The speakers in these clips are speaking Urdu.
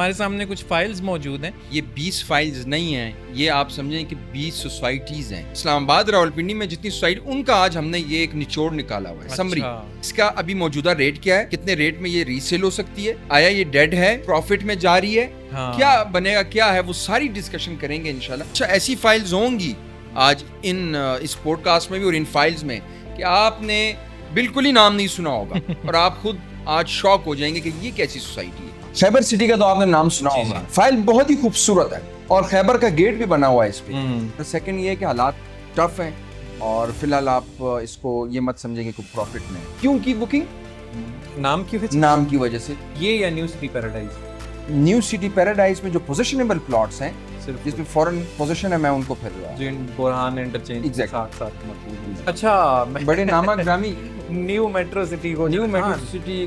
ہمارے سامنے کچھ فائلز موجود ہیں. یہ 20 فائلز نہیں ہیں, یہ آپ سمجھیں کہ 20 سوسائٹیز ہیں. اسلام آباد راولپنڈی میں جتنی سوسائٹی, ان کا آج ہم نے یہ ایک نچوڑ نکالا ہوا ہے, سمری. اس کا ابھی موجودہ ریٹ کیا ہے, کتنے ریٹ میں یہ ریسیل ہو سکتی ہے, آیا یہ ڈیڈ ہے, پروفٹ میں جا رہی ہے, کیا بنے گا, کیا ہے, وہ ساری ڈسکشن کریں گے انشاءاللہ. اچھا, ایسی فائلز ہوں گی آج اس پوڈ کاسٹ میں بھی اور ان فائلز میں کہ آپ نے بالکل ہی نام نہیں سنا ہوگا اور آپ خود آج شاک ہو جائیں گے کہ یہ کیسی سوسائٹی ہے. خیبر سٹی کا تو آپ نے نام سنا ہوگا. فائل بہت ہی خوبصورت ہے اور خیبر کا گیٹ بھی بنا ہوا ہے اس پہ. سیکنڈ یہ کہ حالات ٹف ہیں اور فی الحال آپ اس کو یہ مت سمجھیں کہ کوئی پروفٹ میں. کیوں کی بکنگ؟ نام کی وجہ سے. یہ یا new city paradise. New city paradise میں جو پوزیشنیبل پلاٹس ہیں جس میں فورن پوزیشن ہے, میں ان کو پھر بورہان انٹرچینج ساتھ اچھا بڑے نامہ گرامی نیو میٹرو سٹی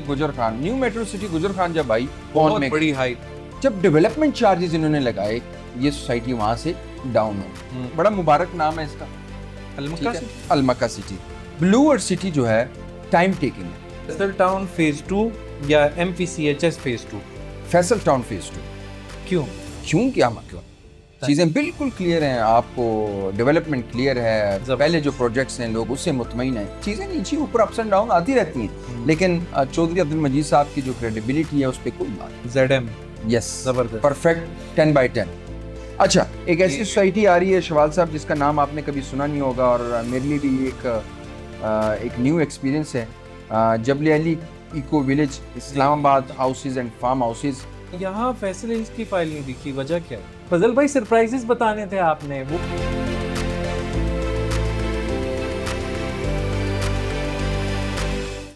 گجر خان. نیو میٹرو سٹی گجر خان جب آئی بہت بڑی ہائٹ, جب ڈیولپمنٹ چارجز انہوں نے لگائے, یہ سوسائٹی وہاں سے ڈاؤن ہو. بڑا مبارک نام ہے اس کا, المکہ سٹی. بلو ارتھ سٹی جو ہے ٹائم ٹیکنگ ہے. فیصل ٹاؤن فیز 2 یا M P C H S phase 2. Faisal town phase 2. کیوں کیا مطلب؟ چیزیں بالکل کلیئر ہیں, آپ کو ڈیولپمنٹ کلیئر ہے, پہلے جو پروجیکٹس ہیں لوگ اس سے مطمئن ہیں. چیزیں نیچے اوپر اپس اینڈ ڈاؤن آتی رہتی ہیں, لیکن چودھری عبد المجید صاحب کی جو کریڈیبلٹی ہے اس پہ کوئی بات. زیڈ ایم یس, پرفیکٹ 10/10. اچھا, ایک ایسی سوسائٹی آ رہی ہے شوال صاحب جس کا نام آپ نے کبھی سنا نہیں ہوگا اور میرے لیے بھی ایک نیو ایکسپیرینس ہے. جبل علی ایکو ولیج, اسلام آباد ہاؤسز اینڈ فارم ہاؤسز. یہاں فیصل ہلز کی فائل نہیں دکھی, وجہ کیا ہے؟ فضل بھائی سرپرائزز بتانے تھے آپ نے. وہ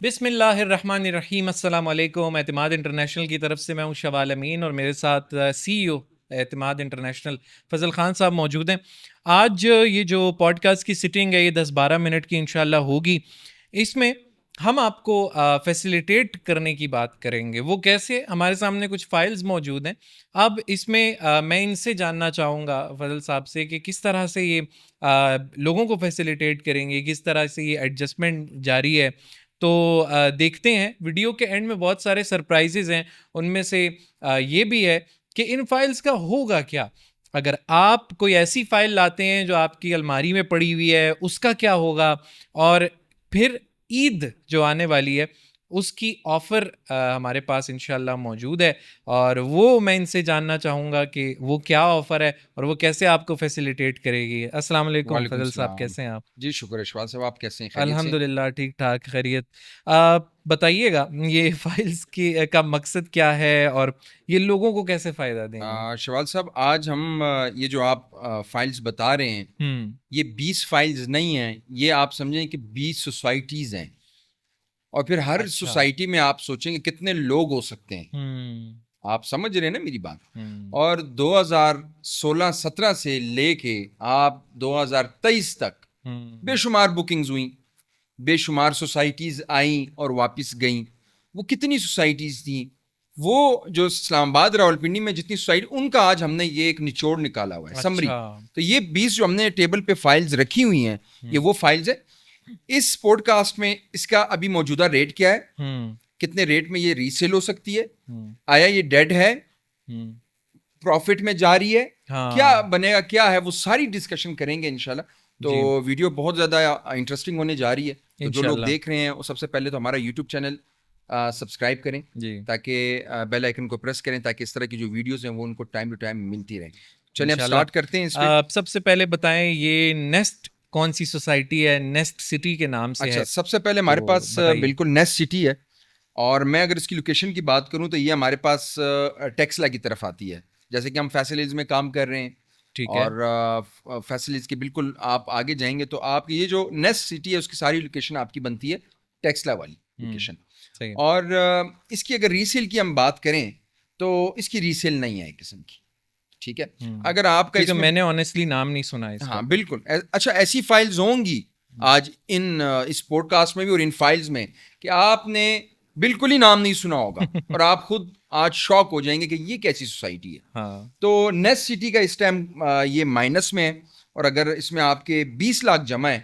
بسم اللہ الرحمن الرحیم. السلام علیکم. اعتماد انٹرنیشنل کی طرف سے میں ہوں شوال امین اور میرے ساتھ سی ای او اعتماد انٹرنیشنل فضل خان صاحب موجود ہیں. آج یہ جو پوڈ کاسٹ کی سٹنگ ہے یہ 10-12 منٹ کی انشاءاللہ ہوگی. اس میں ہم آپ کو فیسیلیٹیٹ کرنے کی بات کریں گے. وہ کیسے؟ ہمارے سامنے کچھ فائلز موجود ہیں. اب اس میں میں ان سے جاننا چاہوں گا فضل صاحب سے کہ کس طرح سے یہ لوگوں کو فیسیلیٹیٹ کریں گے, کس طرح سے یہ ایڈجسٹمنٹ جاری ہے. تو دیکھتے ہیں. ویڈیو کے اینڈ میں بہت سارے سرپرائزز ہیں, ان میں سے یہ بھی ہے کہ ان فائلز کا ہوگا کیا. اگر آپ کوئی ایسی فائل لاتے ہیں جو آپ کی الماری میں پڑی ہوئی ہے, اس کا کیا ہوگا. اور پھر عید جو آنے والی ہے اس کی آفر ہمارے پاس انشاءاللہ موجود ہے, اور وہ میں ان سے جاننا چاہوں گا کہ وہ کیا آفر ہے اور وہ کیسے آپ کو فیسیلیٹیٹ کرے گی. السلام علیکم فضل صاحب, کیسے ہیں آپ؟ جی شکر ہے شوال صاحب, آپ کیسے ہیں؟ الحمدللہ ٹھیک ٹھاک, خیریت. بتائیے گا یہ فائلز کا مقصد کیا ہے اور یہ لوگوں کو کیسے فائدہ دیں گے؟ شوال صاحب, آج ہم یہ جو آپ فائلز بتا رہے ہیں یہ 20 فائلز نہیں ہیں, یہ آپ سمجھیں کہ 20 سوسائٹیز ہیں. اور پھر ہر سوسائٹی میں آپ سوچیں کہ کتنے لوگ ہو سکتے ہیں. آپ سمجھ رہے ہیں نا میری بات. اور 2016-17 سے لے کے آپ 2023 تک بے شمار بکنگز ہوئیں, بے شمار سوسائٹیز آئیں اور واپس گئیں. وہ کتنی سوسائٹیز تھیں, وہ جو اسلام آباد راولپنڈی میں جتنی سوسائٹی, ان کا آج ہم نے یہ ایک نچوڑ نکالا ہوا ہے, سمری. تو یہ 20 جو ہم نے ٹیبل پہ فائلز رکھی ہوئی ہیں یہ وہ فائلز ہیں. اس پوڈ کاسٹ میں اس کا ابھی موجودہ ریٹ کیا ہے, کتنے ریٹ میں یہ ریسیل ہو سکتی ہے, آیا یہ ڈیڈ ہے, پروفٹ میں جا رہی ہے, کیا بنے گا, کیا ہے, وہ ساری ڈسکشن کریں گے انشاءاللہ. تو ویڈیو بہت زیادہ انٹرسٹنگ ہونے جا رہی ہے. تو جو لوگ دیکھ رہے ہیں وہ سب سے پہلے تو ہمارا یوٹیوب چینل سبسکرائب کریں تاکہ بیل آئیکن کو پریس کریں تاکہ اس طرح کی جو ویڈیوز ہیں وہ ان کو ٹائم ٹو ٹائم ملتی رہیں. چلیں اب سٹارٹ کرتے ہیں اس پہ. سب سے پہلے بتائیں یہ نیسٹ کون سی سوسائٹی ہے؟ نیسٹ سٹی کے نام سے ہے. سب سے پہلے ہمارے پاس بالکل نیسٹ سٹی ہے, اور میں اگر اس کی لوکیشن کی بات کروں تو یہ ہمارے پاس ٹیکسلا کی طرف آتی ہے. جیسے کہ ہم فیصل ہلز میں کام کر رہے ہیں, اور فیصل ہلز کے بالکل آپ آگے جائیں گے تو آپ کی یہ جو نیسٹ سٹی ہے اس کی ساری لوکیشن آپ کی بنتی ہے ٹیکسلا والی لوکیشن. اور اس کی اگر ریسیل کی ہم بات کریں تو اس کی ریسیل نہیں ہے ایک قسم کی, ٹھیک ہے. اگر آپ کا, میں نے آنیسٹلی نام نہیں سنا اس کا. ہاں بالکل. اچھا, ایسی فائلز ہوں گی آج اس پوڈ کاسٹ میں بھی اور ان فائلز میں کہ آپ نے بالکل ہی نام نہیں سنا ہوگا اور آپ خود آج شاک ہو جائیں گے کہ یہ کیسی سوسائٹی ہے. تو نیسٹ سٹی کا اس ٹائم یہ مائنس میں ہے, اور اگر اس میں آپ کے 20 لاکھ جمع ہے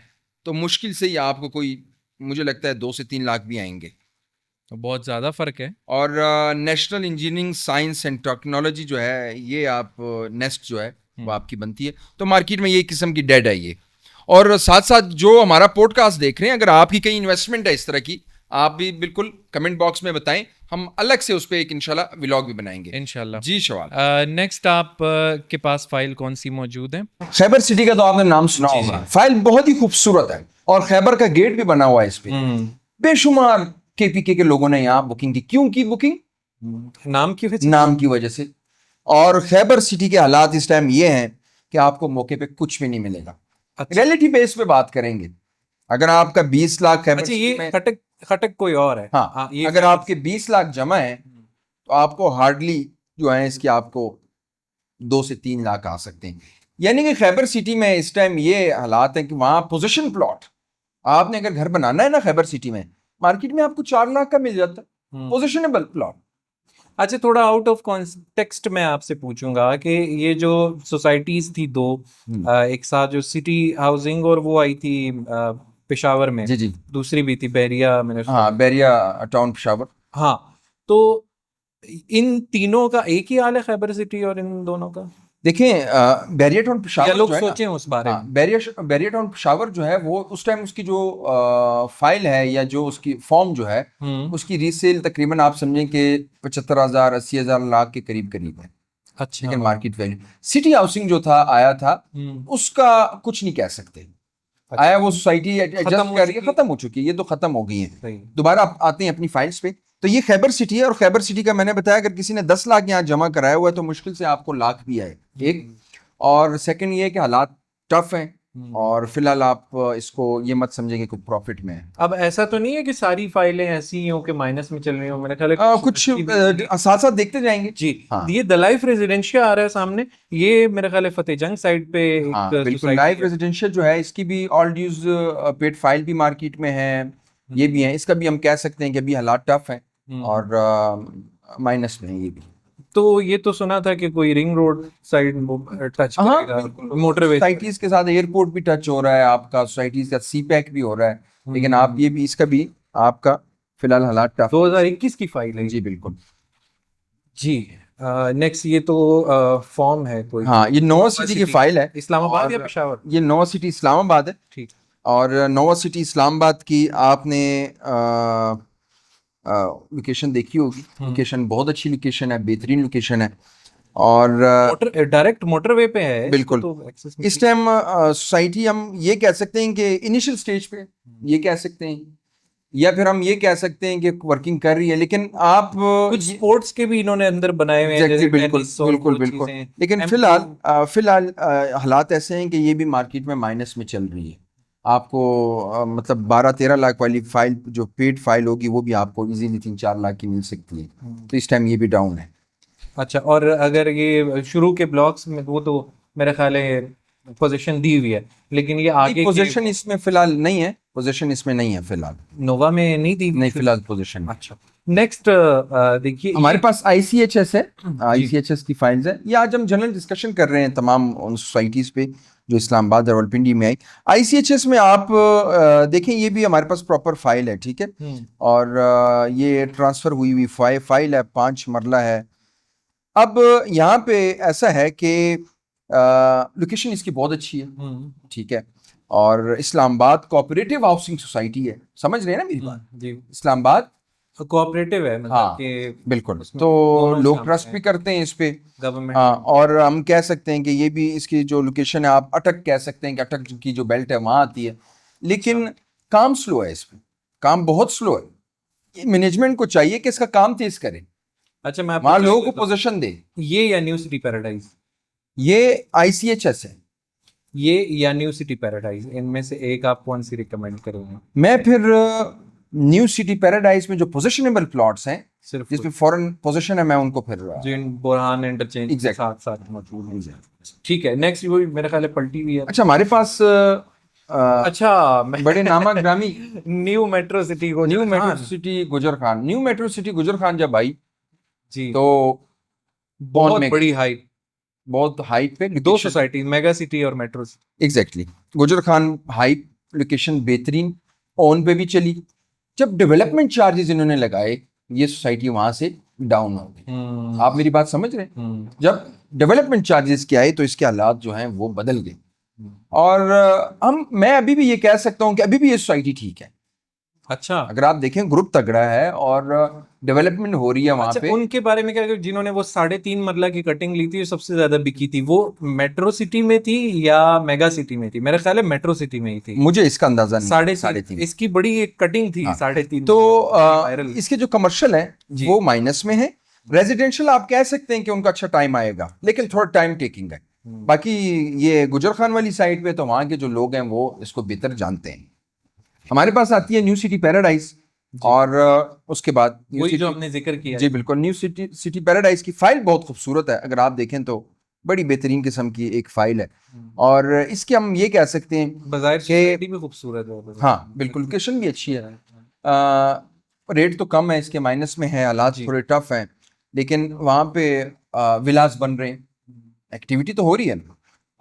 تو مشکل سے ہی آپ کو کوئی, مجھے لگتا ہے 2 سے 3 لاکھ بھی آئیں گے. بہت زیادہ فرق ہے. اور national engineering science and technology جو ہے یہ آپ نیسٹ جو ہے وہ آپ کی بنتی ہے. تو مارکیٹ میں یہ قسم کی ڈیڈ ہے یہ. اور ساتھ ساتھ جو ہمارا پوڈ کاسٹ دیکھ رہے ہیں, اگر آپ کی کہیں انویسٹمنٹ ہے اس طرح کی, آپ بھی بالکل کمنٹ باکس میں بتائیں, ہم الگ سے اس پہ ایک انشاءاللہ ولاگ بھی بنائیں گے انشاءاللہ. جی شوال. نیکسٹ آپ کے پاس فائل کون سی موجود ہے؟ خیبر سٹی کا تو آپ نے نام سنا ہوگا. فائل بہت ہی خوبصورت ہے اور خیبر کا گیٹ بھی بنا ہوا ہے اس پہ. بے شمار کے پی کے لوگوں نے یہاں بکنگ کی. کیوں کی بکنگ؟ نام کی وجہ سے. اور خیبر سٹی کے حالات اس ٹائم یہ ہیں کہ آپ کو موقع پہ کچھ بھی نہیں ملے گا. ریئلٹی بیس پہ بات کریں گے, اگر آپ کا 20 لاکھ خیبر سٹی میں, کھٹک کوئی اور ہے, ہاں اگر آپ کے 20 لاکھ جمع ہیں تو آپ کو ہارڈلی جو ہے اس کی آپ کو 2 سے 3 لاکھ آ سکتے ہیں. یعنی کہ خیبر سٹی میں اس ٹائم یہ حالات ہیں کہ وہاں پوزیشن پلاٹ آپ نے اگر گھر بنانا ہے نا خیبر سٹی میں, مارکیٹ میں آپ کو 4 لاکھ کا مل جاتا ہے پوزیشنیبل پلاٹ. اچھا, تھوڑا آؤٹ آف کانٹیکسٹ میں آپ سے پوچھوں گا کہ یہ جو سوسائٹیز تھی دو ایک ساتھ, جو سٹی ہاؤسنگ اور وہ آئی تھی پشاور میں, جی دوسری بھی تھی بیریا, ہاں بیریا ٹاؤن پشاور. ہاں, تو ان تینوں کا ایک ہی حال ہے خیبر سٹی اور ان دونوں کا؟ دیکھیں بیریا ٹاؤن پشاور لوگ سوچیں اس بارے میں. بیریا ٹاؤن پشاور جو ہے وہ اس ٹائم اس کی جو فائل ہے یا جو اس کی فارم جو ہے اس کی ریسیل تقریباً آپ سمجھیں کہ 75,000 80,000 لاکھ کے قریب ہے. اچھا, لیکن مارکیٹ ویلیو سٹی ہاؤسنگ جو تھا آیا تھا اس کا کچھ نہیں کہہ سکتے. آیا وہ سوسائٹی ایڈجسٹ کر رہی ہے, ختم ہو چکی ہے, یہ تو ختم ہو گئی ہیں. دوبارہ آتے ہیں اپنی فائلز پہ. تو یہ خیبر سٹی ہے, اور خیبر سٹی کا میں نے بتایا اگر کسی نے 10 لاکھ یہاں جمع کرایا ہوا ہے تو مشکل سے آپ کو لاکھ بھی آئے ایک. اور سیکنڈ یہ کہ حالات ٹف ہیں, اور فی الحال آپ اس کو یہ مت سمجھیں کہ کوئی پروفٹ میں ہے. اب ایسا تو نہیں ہے کہ ساری فائلیں ایسی ہی ہوں کہ مائنس میں چل رہی ہوں؟ میرے خیال ہے کچھ ساتھ ساتھ دیکھتے جائیں گے. جی, یہ دا لائف ریزیڈینشیل آ رہا ہے سامنے, یہ میرے خیال ہے فتح جنگ سائڈ پہ. بالکل لائف ریزیڈینشیل جو ہے اس کی بھی آل ڈیوز پیڈ فائل بھی مارکیٹ میں ہے, یہ بھی ہیں. اس کا بھی ہم کہہ سکتے ہیں کہ ابھی حالات ٹف ہیں اور مائنس میں یہ بھی. تو یہ تو سنا تھا کہ کوئی رنگ روڈ سائڈ ٹچ کرے گا, موٹر وے سوسائٹیز کے ساتھ ایئرپورٹ بھی ٹچ ہو رہا ہے آپ کا, سوسائٹیز کا سی پیک بھی ہو رہا ہے. لیکن آپ یہ بھی اس کا بھی آپ کا فی الحال حالات ٹف. 2021 کی فائل ہے. جی بالکل. جی نیکسٹ یہ تو فارم ہے کوئی, ہاں یہ نووا سٹی کی فائل ہے. اسلام آباد یا پشاور؟ یہ نووا سٹی اسلام آباد ہے. ٹھیک. اور نووا سٹی اسلام آباد کی آپ نے لوکیشن دیکھی ہوگی. لوکیشن بہت اچھی لوکیشن ہے, بہترین لوکیشن ہے, اور ڈائریکٹ موٹر وے پہ ہے. بالکل. اس ٹائم سوسائٹی ہم یہ کہہ سکتے ہیں کہ انیشل سٹیج پہ یہ کہہ سکتے ہیں, یا پھر ہم یہ کہہ سکتے ہیں کہ ورکنگ کر رہی ہے. لیکن آپ کچھ سپورٹس کے بھی انہوں نے اندر بنائے ہوئے ہیں. بالکل. لیکن فی الحال حالات ایسے ہیں کہ یہ بھی مارکیٹ میں مائنس میں چل رہی ہے. آپ کو مطلب 12-13 لاکھ والی فائل جو پیڈ فائل ہوگی وہ بھی آپ کو ایزیلی 3-4 لاکھ کی مل سکتی ہے. تو اس ٹائم یہ بھی ڈاؤن ہے. اچھا, اور اگر یہ شروع کے بلاکس میں وہ تو میرے خیال ہے پوزیشن دی ہوئی ہے, لیکن یہ آگے پوزیشن اس میں فی الحال نہیں ہے. پوزیشن اس میں نہیں ہے فی الحال. نووا میں نہیں دی؟ نہیں فی الحال پوزیشن. اچھا, نیکسٹ دیکھیے ہمارے پاس آئی سی ایچ ایس ہے. آئی سی ایچ ایس کی فائلز ہیں. یہ آج ہم جنرل ڈسکشن کر رہے ہیں تمام ان سوسائٹیز پہ جو اسلام آباد اور راولپنڈی میں آئی. آئی سی ایچ ایس میں آپ دیکھیں یہ بھی ہمارے پاس پراپر فائل ہے, ٹھیک ہے, اور یہ ٹرانسفر ہوئی ہوئی فائل ہے, 5 مرلہ ہے. اب یہاں پہ ایسا ہے کہ لوکیشن اس کی بہت اچھی ہے, ٹھیک ہے, اور اسلام آباد کوآپریٹو ہاؤسنگ سوسائٹی ہے. سمجھ رہے ہیں نا میری بات؟ جی, اسلام آباد کوآپریٹو ہے, ہاں بالکل. تو لوگ ٹرسٹ بھی کرتے ہیں اس پہ گورنمنٹ. ہاں, اور ہم کہہ سکتے ہیں کہ یہ بھی اس کی جو لوکیشن ہے آپ اٹک کہہ سکتے ہیں کہ اٹک کی جو بیلٹ ہے وہاں آتی ہے. لیکن کام سلو ہے, اس پہ کام بہت سلو ہے. یہ مینجمنٹ کو چاہیے کہ اس کا کام تیز کرے. اچھا, میں وہاں لوگوں کو پوزیشن دے. یہ یا نیو سٹی پیراڈائز؟ یہ آئی سی ایچ ایس ہے. یہ یا نیو سٹی پیراڈائز, ان میں سے ایک آپ کون سی ریکمینڈ کریں گے؟ میں پھر نیو سٹی پیراڈائز میں جو پوزیشنیبل پلاٹس ہیں صرف جس پہ فورن پوزیشن ہے میں ان کو پھر جن بورہان انٹرچینج کے ساتھ ساتھ موجود ہیں. ٹھیک ہے, نیکسٹ وہ میرے خیال ہے پلٹی ہوئی ہے. اچھا, ہمارے پاس اچھا بڑے نامہ گرامی نیو میٹرو سٹی گجر خان. نیو میٹرو سٹی گجر خان جب آئی جی تو بہت بڑی ہائپ, بہت ہائپ پہ 2 سوسائٹیز, میگا سٹی اور میٹرو سٹی. ایگزیکٹلی. گجر خان ہائپ لوکیشن بہترین, اون پہ بھی چلی, جب ڈیولپمنٹ چارجز انہوں نے لگائے یہ سوسائٹی وہاں سے ڈاؤن ہو گئی. آپ میری بات سمجھ رہے ہیں؟ جب ڈیولپمنٹ چارجز کے آئے تو اس کے حالات جو ہیں وہ بدل گئے. اور میں ابھی بھی یہ کہہ سکتا ہوں کہ ابھی بھی یہ سوسائٹی ٹھیک ہے. اچھا, اگر آپ دیکھیں گروپ تگڑا ہے اور ڈیولپمنٹ ہو رہی ہے وہاں پہ. ان کے بارے میں کیا, جنہوں نے وہ 3.5 مرلہ کی کٹنگ لی تھی سب سے زیادہ بکی تھی, وہ میٹرو سٹی میں تھی یا میگا سٹی میں تھی؟ میرا خیال ہے میٹرو سٹی میں ہی تھی. مجھے اس کا اندازہ نہیں. 3.5 اس کی بڑی ایک کٹنگ تھی 3.5. تو اس کے جو کمرشل ہیں وہ مائنس میں ہے. ریزیڈینشل آپ کہہ سکتے ہیں کہ ان کا اچھا ٹائم آئے گا لیکن تھوڑا ٹائم ٹیکنگ ہے. باقی یہ گجر خان والی سائڈ پہ تو وہاں کے جو لوگ ہیں وہ اس کو بہتر جانتے ہیں. ہمارے پاس آتی ہے نیو سٹی پیراڈائز اور اس کے بعد وہی جو ہم نے ذکر کیا. جی بالکل, نیو سٹی پیراڈائز کی فائل بہت خوبصورت ہے. اگر آپ دیکھیں تو بڑی بہترین قسم کی ایک فائل ہے اور اس کے ہم یہ کہہ سکتے ہیں بظاہر سوسائٹی بھی خوبصورت ہے. ہاں بالکل, لوکیشن بھی اچھی ہے. ریٹ تو کم ہے اس کے, مائنس میں ہے, حالات تھوڑے ٹف ہیں لیکن وہاں پہ ولاز بن رہے ہیں, ایکٹیویٹی تو ہو رہی ہے نا.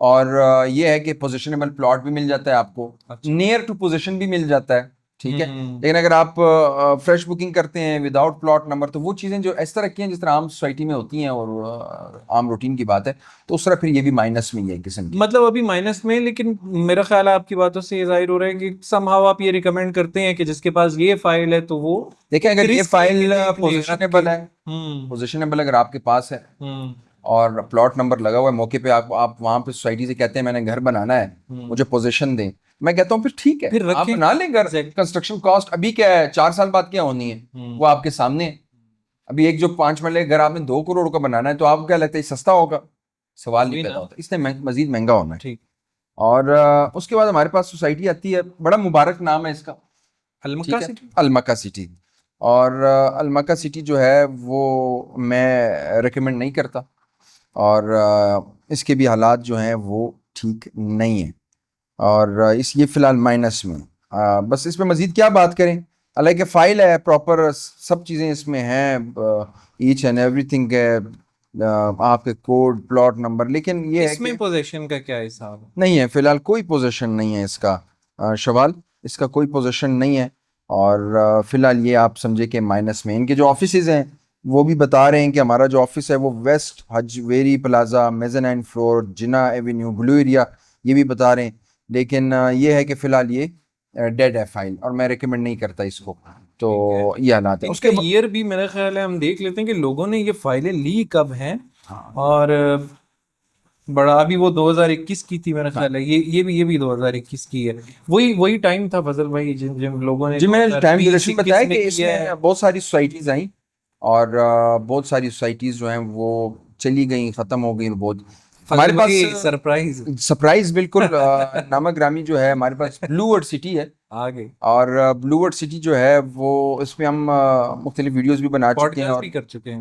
اور یہ ہے کہ پوزیشنیبل پلاٹ بھی مل جاتا ہے آپ کو, نیئر ٹو پوزیشن بھی مل جاتا ہے, ٹھیک ہے. لیکن اگر آپ فریش بکنگ کرتے ہیں وداؤٹ پلاٹ نمبر تو وہ چیزیں جو اس طرح کی ہیں جس طرح عام سوسائٹی میں ہوتی ہیں اور عام روٹین کی بات ہے, تو اس طرح پھر یہ بھی مائنس میں ہی ہے قسم کی. مطلب ابھی مائنس میں, لیکن میرا خیال ہے آپ کی باتوں سے یہ ظاہر ہو رہا ہے کہ سم ہاؤ آپ یہ ریکمینڈ کرتے ہیں کہ جس کے پاس یہ فائل ہے تو وہ دیکھیں, اگر یہ فائل پوزیشنیبل ہے, پوزیشنیبل اگر آپ کے پاس ہے اور پلاٹ نمبر لگا ہوا ہے, موقع پہ آپ وہاں پہ سوسائٹی سے کہتے ہیں میں نے گھر بنانا ہے, مجھے پوزیشن دیں, میں کہتا ہوں پھر ٹھیک ہے آپ بنا لیں گھر. کنسٹرکشن کاسٹ ابھی کیا ہے, 4 سال بعد کیا ہونی ہے وہ آپ کے سامنے ہے. ابھی ایک جو 5 مرلے گھر آپ نے 2 کروڑ کا بنانا ہے تو آپ کو کیا لگتا ہے سستا ہوگا؟ سوال نہیں پیدا ہوتا, اس نے مزید مہنگا ہونا ہے. اور اس کے بعد ہمارے پاس سوسائٹی آتی ہے, بڑا مبارک نام ہے اس کا, المکہ سٹی. اور المکہ سٹی جو ہے وہ میں ریکمینڈ نہیں کرتا اور اس کے بھی حالات جو ہیں وہ ٹھیک نہیں ہیں اور یہ فی الحال مائنس میں. بس اس پہ مزید کیا بات کریں, حالانکہ فائل ہے پراپر, سب چیزیں اس میں ہیں, ایچ اینڈ ایوری تھنگ ہے, آپ کے کوڈ پلاٹ نمبر, لیکن یہ اس میں پوزیشن کا کیا حساب ہے؟ نہیں ہے فی الحال کوئی پوزیشن نہیں ہے اس کا. شوال, اس کا کوئی پوزیشن نہیں ہے اور فی الحال یہ آپ سمجھے کہ مائنس میں. ان کے جو آفیسز ہیں وہ بھی بتا رہے ہیں کہ ہمارا جو آفس ہے وہ ویسٹ حج ویری پلازا, میزنائن فلور, جنا ایونیو, بلو ایریا, یہ بھی بتا رہے ہیں. لیکن یہ ہے کہ فی الحال یہ ڈیڈ ہے فائل اور میں ریکمینڈ نہیں کرتا اس کو. تو یہ حالات ہے. اس کے ایئر بھی میرا خیال ہے ہم دیکھ لیتے ہیں کہ لوگوں نے یہ فائلیں لی کب ہیں, اور بڑا ابھی وہ 2021 کی تھی میرا خیال ہے, یہ بھی 2021 کی ہے. وہی ٹائم تھا فضل بھائی جن لوگوں نے, جی میں نے ٹائم ڈیوریشن بتایا کہ اس میں بہت ساری سوسائٹیز آئیں اور بہت ساری سوسائٹیز جو ہیں وہ چلی گئیں, ختم ہو گئیں. بہت ہمارے پاس سرپرائز بالکل نامہ گرامی جو ہے ہمارے پاس بلو ورڈ سٹی ہے آگے, اور بلو ورڈ سٹی جو ہے وہ اس پہ ہم مختلف ویڈیوز بھی بنا چکے ہیں اور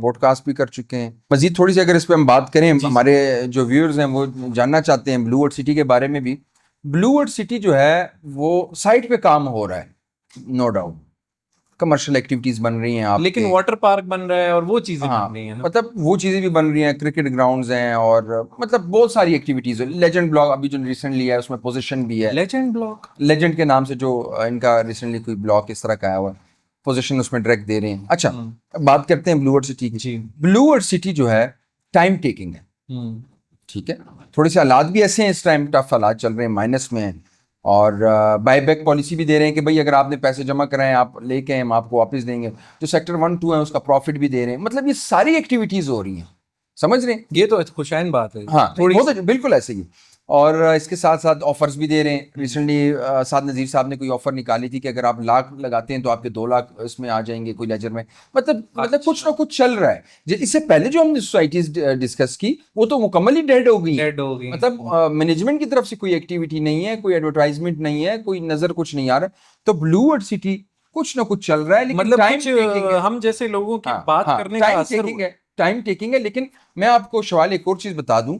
پوڈ کاسٹ بھی کر چکے ہیں. مزید تھوڑی سی اگر اس پہ ہم بات کریں, ہمارے جو ویورز ہیں وہ جاننا چاہتے ہیں بلو ورڈ سٹی کے بارے میں بھی. بلو ورڈ سٹی جو ہے وہ سائٹ پہ کام ہو رہا ہے, نو ڈاؤٹ کمرشل ایکٹیویٹیز بن رہی ہیں آپ, لیکن واٹر پارک بن رہا ہے اور وہ چیزیں بن رہی ہیں, مطلب وہ چیزیں بھی بن رہی ہیں, کرکٹ گراؤنڈز ہیں اور مطلب بہت ساری ایکٹیویٹیز. لیجنڈ بلاک ابھی جو ریسنٹلی ہے اس میں پوزیشن بھی ہے, لیجنڈ بلاک لیجنڈ کے نام سے جو ان کا ریسنٹلی کوئی بلاک اس طرح کا آیا ہوا ہے, پوزیشن اس میں ڈائریکٹ دے رہے ہیں. اچھا بات کرتے ہیں بلو ورڈ سٹی کی. بلو ورڈ سٹی جو ہے ٹائم ٹیکنگ ہے, ٹھیک ہے, تھوڑے سے حالات بھی ایسے ہیں اس ٹائم, ٹف حالات چل رہے ہیں, مائنس میں ہیں, اور بائی بیک پالیسی بھی دے رہے ہیں کہ بھائی اگر آپ نے پیسے جمع کرائیں آپ لے کے ہم آپ کو واپس دیں گے. جو سیکٹر 1-2 ہے اس کا پروفٹ بھی دے رہے ہیں. مطلب یہ ساری ایکٹیویٹیز ہو رہی ہیں, سمجھ رہے ہیں, یہ تو خوشائن بات ہے. ہاں بالکل ایسے ہی. اور اس کے ساتھ ساتھ آفرز بھی دے رہے ہیں. ریسنٹلی سعد نذیر صاحب نے کوئی آفر نکالی تھی کہ اگر آپ 1 لاکھ لگاتے ہیں تو آپ کے 2 لاکھ اس میں آ جائیں گے کوئی لیجر میں. مطلب کچھ نہ کچھ چل رہا ہے. اس سے پہلے جو ہم نے سوسائٹیز ڈسکس کی وہ تو مکمل ہی ڈیڈ ہو گئی. مطلب مینجمنٹ کی طرف سے کوئی ایکٹیویٹی نہیں ہے, کوئی ایڈورٹائزمنٹ نہیں ہے, کوئی نظر کچھ نہیں آ رہا. تو بلو ورڈ سٹی کچھ نہ کچھ چل رہا ہے, لیکن مطلب ہم جیسے لوگوں کی بات کرنے کا اثر ٹائم ٹیکنگ ہے. لیکن میں آپ کو شوال ایک اور چیز بتا دوں,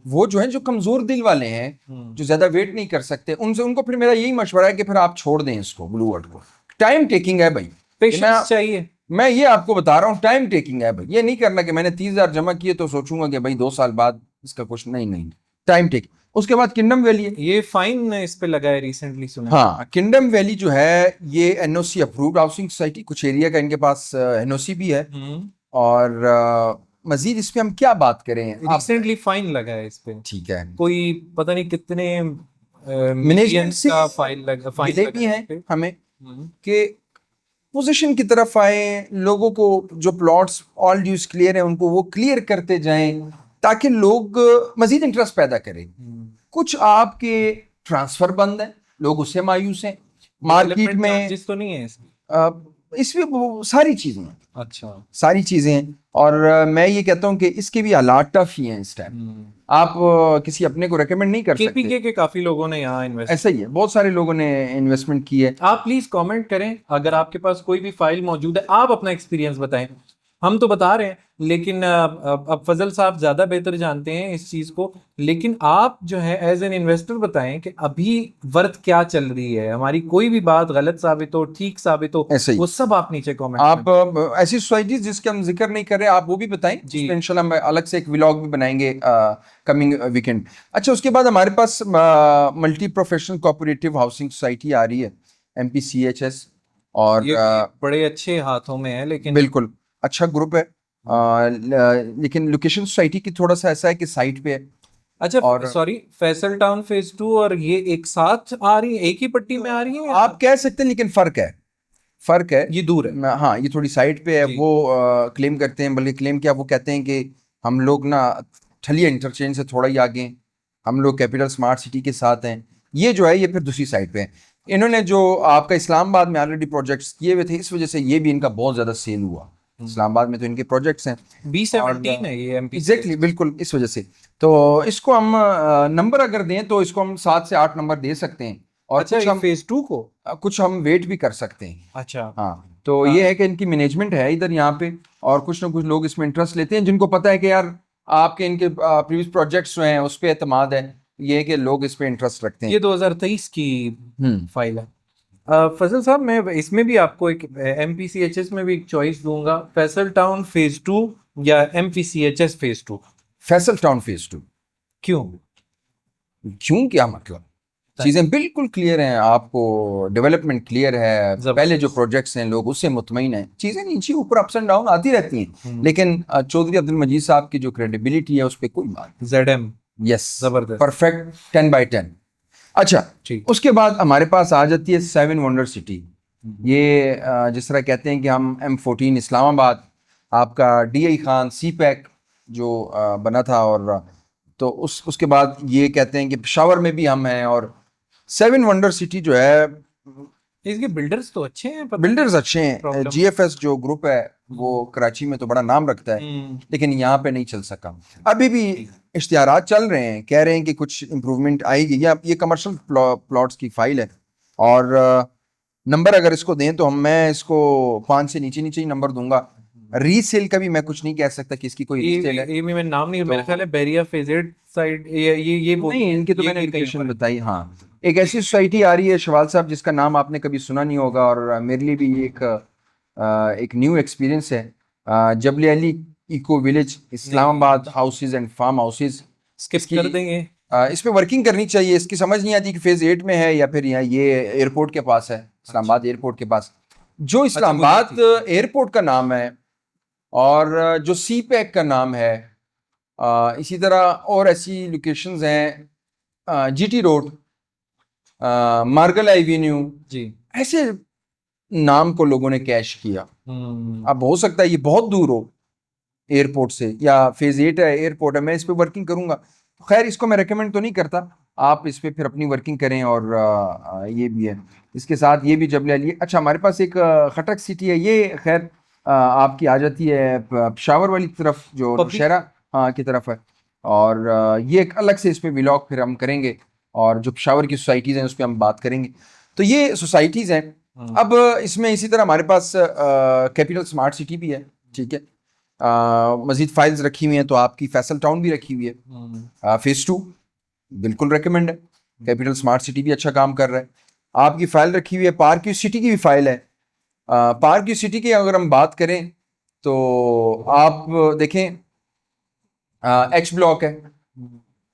وہ جو ہیں جو کمزور دل والے ہیں, جو زیادہ ویٹ نہیں کر سکتے, ان کو پھر میرا یہی مشورہ ہے کہ پھر آپ چھوڑ دیں اس کو, بلو ورڈ کو. ٹائم ٹیکنگ ہے بھائی, پیشنس چاہیے. میں یہ آپ کو بتا رہا ہوں ٹائم ٹیکنگ ہے بھائی. یہ نہیں کرنا کہ میں نے 30,000 جمع کیے تو سوچوں گا کہ بھائی 2 سال بعد اس کا کچھ نہیں. Time take. اس کے بعد کنڈم ویلی ہے. یہ فائن اس پہ لگا ہے ریسنٹلی سنا. ہاں کنڈم ویلی جو ہے یہ این او سی اپرووڈ ہاؤسنگ سوسائٹی, کچھ ایریا کا ان کے پاس این او سی بھی ہے. اور مزید اس پہ ہم کیا بات کریں, ریسنٹلی فائن لگا ہے اس پہ, ٹھیک ہے, کوئی پتہ نہیں کتنے مینجمنٹ سے کا فائن لگا بھی ہیں ہمیں کہ پوزیشن کی طرف آئیں, لوگوں کو جو پلاٹس آل ڈیوز کلیئر ہیں ان کو وہ کلیئر کرتے جائیں تاکہ لوگ مزید انٹرسٹ پیدا کریں. کچھ آپ کے ٹرانسفر بند ہیں, لوگ اس سے مایوس ہیں. مارکیٹ میں جس تو نہیں ہے اس میں ساری چیزیں ہیں, اچھا ساری چیزیں ہیں. اور میں یہ کہتا ہوں کہ اس کے بھی حالات ٹف ہی ہیں اس ٹائم. آپ کسی اپنے کو ریکمینڈ نہیں کر سکتے. KPK کے کافی لوگوں نے یہاں انویسٹ, ایسا ہی ہے, بہت سارے لوگوں نے انویسٹمنٹ کی ہے. آپ پلیز کامنٹ کریں اگر آپ کے پاس کوئی بھی فائل موجود ہے, آپ اپنا ایکسپیرینس بتائیں. ہم تو بتا رہے ہیں لیکن اب فضل صاحب زیادہ بہتر جانتے ہیں اس چیز کو, لیکن آپ جو ہے ایز این انویسٹر بتائیں کہ ابھی ورتھ کیا چل رہی ہے. ہماری کوئی بھی بات غلط ثابت ہو, ٹھیک ثابت ہو, وہ سب آپ نیچے کامنٹ. آپ ایسی سوسائٹیز جس کے ہم ذکر نہیں کر رہے آپ وہ بھی بتائیں جی, انشاءاللہ ہم الگ سے ایک ولاگ بھی بنائیں گے کمنگ ویکنڈ. اچھا اس کے بعد ہمارے پاس multi professional cooperative housing society آ رہی ہے MPCHS, اور بڑے اچھے ہاتھوں میں ہے, لیکن بالکل اچھا گروپ ہے. لیکن لوکیشن سوسائٹی کی تھوڑا سا ایسا ہے کہ سائٹ پہ ہے. اچھا سوری, فیصل ٹاؤن فیز 2 اور یہ ایک ساتھ آ رہی ہے, ایک ہی پٹی میں آ رہی ہے آپ کہہ سکتے ہیں, لیکن فرق ہے, یہ دور ہے. ہاں یہ تھوڑی سائٹ پہ ہے. وہ کلیم کرتے ہیں, بلکہ کلیم کیا وہ کہتے ہیں کہ ہم لوگ نا ٹھلیا انٹرچینج سے تھوڑا ہی آگے ہیں, ہم لوگ کیپٹل اسمارٹ سٹی کے ساتھ ہیں. یہ جو ہے یہ پھر دوسری سائٹ پہ ہے. انہوں نے جو آپ کا اسلام آباد میں آلریڈی پروجیکٹس کیے ہوئے تھے, اس وجہ سے یہ بھی ان کا بہت زیادہ سیل ہوا. اسلام آباد میں تو ان کے پروجیکٹس ہیں, B17 ہے یہ ایگزیکٹلی, بالکل اس وجہ سے. تو اس کو ہم نمبر اگر دیں تو اس کو ہم 7 سے 8 نمبر دے سکتے ہیں. اور اچھا ہم فیز 2 کو کچھ ہم ویٹ بھی کر سکتے ہیں. اچھا ہاں, تو یہ ہے کہ ان کی مینجمنٹ ہے ادھر یہاں پہ, اور کچھ نہ کچھ لوگ اس میں انٹرسٹ لیتے ہیں جن کو پتہ ہے کہ یار آپ کے ان کے پریویس پروجیکٹس جو ہیں اس پہ اعتماد ہے. یہ ہے کہ لوگ اس پہ انٹرسٹ رکھتے ہیں. یہ 2023 کی فائل ہے. فضل صاحب میں اس میں بھی آپ کو ایک MPCHS میں بھی ایک چوائس دوں گا, فیصل ٹاؤن فیز 2 یا MPCHS phase 2. Faisal town phase 2 کیوں کیا مطلب, چیزیں بالکل کلیئر ہیں, آپ کو ڈیولپمنٹ کلیئر ہے, پہلے جو پروجیکٹس ہیں لوگ اس سے مطمئن ہیں. چیزیں نیچے اوپر اپس اینڈ ڈاؤن آتی رہتی ہیں, لیکن چودھری عبد المجید صاحب کی جو کریڈیبلٹی ہے اس پہ کوئی بات. ZM یس, زبردست, پرفیکٹ 10/10. اچھا اس کے بعد ہمارے پاس آ جاتی ہے 7 ونڈر سٹی. یہ جس طرح کہتے ہیں کہ ہم M14 اسلام آباد, آپ کا DI خان CPEC جو بنا تھا, اور تو اس کے بعد یہ کہتے ہیں کہ پشاور میں بھی ہم ہیں. اور 7 ونڈر سٹی جو ہے اس کے بلڈرز تو اچھے ہیں, بلڈرز اچھے ہیں. GFS جو گروپ ہے وہ کراچی میں تو بڑا نام رکھتا ہے, لیکن یہاں پہ نہیں چل سکا. ابھی بھی اشتہارات چل رہے ہیں, کہہ رہے ہیں کہ کچھ امپروومنٹ آئے گی. یہ کمرشل پلاٹس کی فائل ہے, اور نمبر اگر اس کو دیں تو میں اس کو 5 سے نیچے ہی نمبر دوں گا. ری سیل کا بھی میں کچھ نہیں کہہ سکتا کہ اس کی کوئی ری سیل ہے. یہ میں نام نہیں, میرا خیال ہے بیریا فیزیڈ سائڈ, یہ نہیں, ان کی تو میں نے لوکیشن بتائی. ہاں ایک ایسی سوسائٹی آ رہی ہے شوال صاحب جس کا نام آپ نے کبھی سنا نہیں ہوگا, اور میرے لیے بھی ایک نیو ایکسپیرینس ہے. جبل علی ایکو ولیج اسلام آباد houses and form houses. Skip کر دیں گے, اس پہ ورکنگ کرنی چاہیے. اس کی سمجھ نہیں آتی کہ فیز 8 میں ہے یا پھر یہاں یہ ایئرپورٹ کے پاس ہے, اسلام آباد ایئرپورٹ کے پاس. جو اسلام آباد ایئرپورٹ کا نام ہے اور جو CPEC کا نام ہے, اسی طرح اور ایسی لوکیشنز ہیں, GT روڈ, مارگل ایوینیو, جی ایسے نام کو لوگوں نے کیش کیا. اب ہو سکتا ہے یہ بہت دور ہو ایئرپورٹ سے, یا فیز 8 ہے ایئرپورٹ ہے, میں اس پہ ورکنگ کروں گا. خیر اس کو میں ریکمینڈ تو نہیں کرتا, آپ اس پہ پھر اپنی ورکنگ کریں. اور یہ بھی ہے اس کے ساتھ, یہ بھی جبل علی. اچھا ہمارے پاس ایک خٹک سٹی ہے, یہ خیر آپ کی آ جاتی ہے پشاور والی طرف جو نوشہرہ کی طرف ہے, اور یہ ایک الگ سے اس پہ ولاگ پھر ہم کریں گے, اور جو پشاور کی سوسائٹیز ہیں اس پہ ہم بات کریں گے. تو یہ سوسائٹیز ہیں. اب اس میں اسی طرح ہمارے پاس کیپٹل اسمارٹ سٹی بھی ہے, ٹھیک ہے, مزید فائلز رکھی ہوئی ہیں. تو آپ کی فیصل ٹاؤن بھی رکھی ہوئی ہے, فیز 2 بالکل ریکمینڈ ہے. کیپٹل اسمارٹ سٹی بھی اچھا کام کر رہا ہے. آپ کی فائل رکھی ہوئی ہے, پارک یو سٹی کی بھی فائل ہے. پارک یو سٹی کی اگر ہم بات کریں تو آپ دیکھیں H بلاک ہے,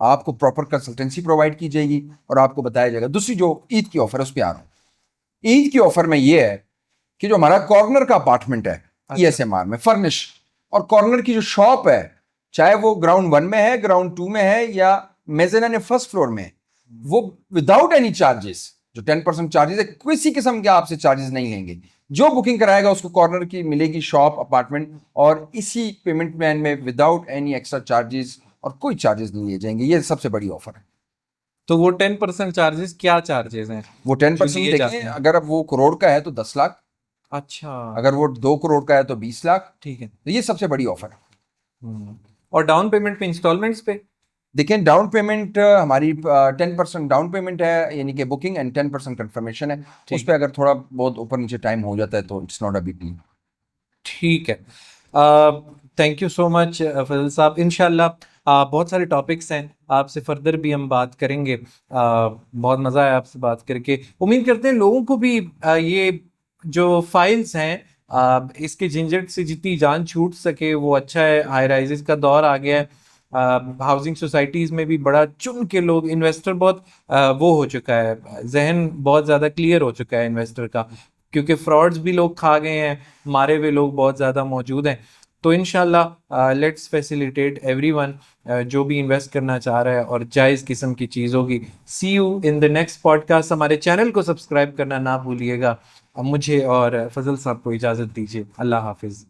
آپ کو پراپر کنسلٹنسی پرووائڈ کی جائے گی اور آپ کو بتایا جائے گا. دوسری جو عید کی آفر ہے اس پہ آ رہا ہوں. عید کی آفر میں یہ ہے کہ جو ہمارا کارنر کا اپارٹمنٹ ہے ESMR میں فرنش، اور کارنر کی جو شاپ ہے چاہے وہ گراؤنڈ 1 میں ہے، گراؤنڈ 2 میں ہے یا میزانین فرسٹ فلور میں، وہ وداؤٹ اینی چارجز، جو 10% چارجز ہے کسی قسم کے آپ سے چارجز نہیں لیں گے. جو بکنگ کرائے گا اس کو کارنر کی ملے گی شاپ اپارٹمنٹ، اور اسی پیمنٹ پلان میں وداؤٹ اینی ایکسٹرا چارجز اور کوئی چارجز نہیں لیے جائیں گے. یہ سب سے بڑی آفر ہے. تو وہ 10% چارجز کیا چارجز ہیں؟ وہ 10% دیکھیں، اگر اب وہ کروڑ کا ہے تو 10 لاکھ، اچھا اگر وہ 2 کروڑ کا ہے تو 20 لاکھ. ٹھیک ہے. تو یہ سب سے بڑی آفر ہے. اور ڈاؤن پیمنٹ پہ، انسٹالمنٹس پہ دیکھیں ڈاؤن پیمنٹ ہماری 10% ڈاؤن پیمنٹ ہے، یعنی کہ بکنگ اینڈ 10% کنفرمیشن ہے. اس پہ اگر تھوڑا بہت اوپر نیچے ٹائم ہو جاتا ہے تو it's not a big deal. ٹھیک ہے. تھینک یو سو مچ فضل صاحب. انشاءاللہ بہت سارے ٹاپکس ہیں، آپ سے فردر بھی ہم بات کریں گے. بہت مزہ آیا آپ سے بات کر کے. امید کرتے ہیں لوگوں کو بھی یہ جو فائلز ہیں اس کے جھنجھٹ سے جتنی جان چھوٹ سکے وہ اچھا ہے. ہائی رائزز کا دور آ گیا ہے، ہاؤسنگ سوسائٹیز میں بھی بڑا چن کے لوگ، انویسٹر بہت وہ ہو چکا ہے، ذہن بہت زیادہ کلیئر ہو چکا ہے انویسٹر کا، کیونکہ فراڈز بھی لوگ کھا گئے ہیں، مارے ہوئے لوگ بہت زیادہ موجود ہیں. تو انشاءاللہ لیٹس فیسیلیٹیٹ ایوری ون جو بھی انویسٹ کرنا چاہ رہا ہے اور جائز قسم کی چیزوں کی. See you in the next podcast. ہمارے چینل کو سبسکرائب کرنا نہ بھولیے گا. اب مجھے اور فضل صاحب کو اجازت دیجیے. اللہ حافظ.